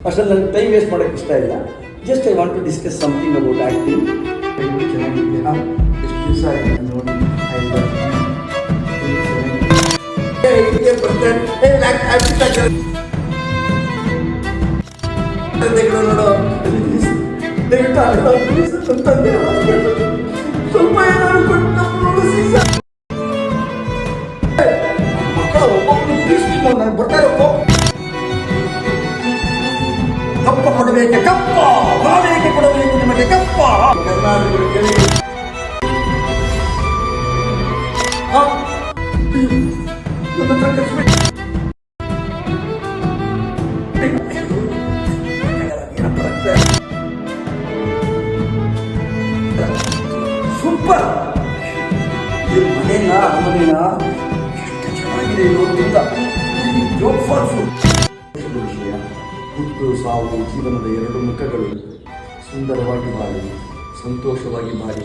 ಅಷ್ಟರಲ್ಲಿ ನನಗೆ time waste ಮಾಡೋಕ್ಕೆ ಇಷ್ಟ ಇಲ್ಲ. Just I want to discuss something about acting. ಚೆನ್ನಾಗಿದೆಯಾ? ಎಷ್ಟು ದಿವಸ ಆಯಿತು ನೋಡಿ. ನೋಡು ಸ್ವಲ್ಪ ಏನಾದ್ರು ಕೊಟ್ಟು ಮಕ್ಕಳ ಒಬ್ಬೊಬ್ಬರು ಪ್ಲೀಸ್ ನಾನು ಬರ್ತಾ ಇರೋ ಕಪ್ಪ ಕೊಡಬೇಕು, ಕಪ್ಪ ನಾವೇಕೆ ಕೊಡಬೇಕು ನಿಮಗೆ ಕಪ್ಪ? ಸೂಪರ್. ಈ ಮನೇನ ಅರಮನೆನ ಎಷ್ಟು ಚೆನ್ನಾಗಿದೆ ಇರೋದ್ರಿಂದ ಜೋಕ್ ಫಾರ್ ಫುಡ್. ವಿಷಯ ಹುಟ್ಟು ಸಾವು ಜೀವನದ ಎರಡು ಮುಖಗಳು. ಸುಂದರವಾಗಿ ಬಾಳಿ, ಸಂತೋಷವಾಗಿ ಬಾಳಿ.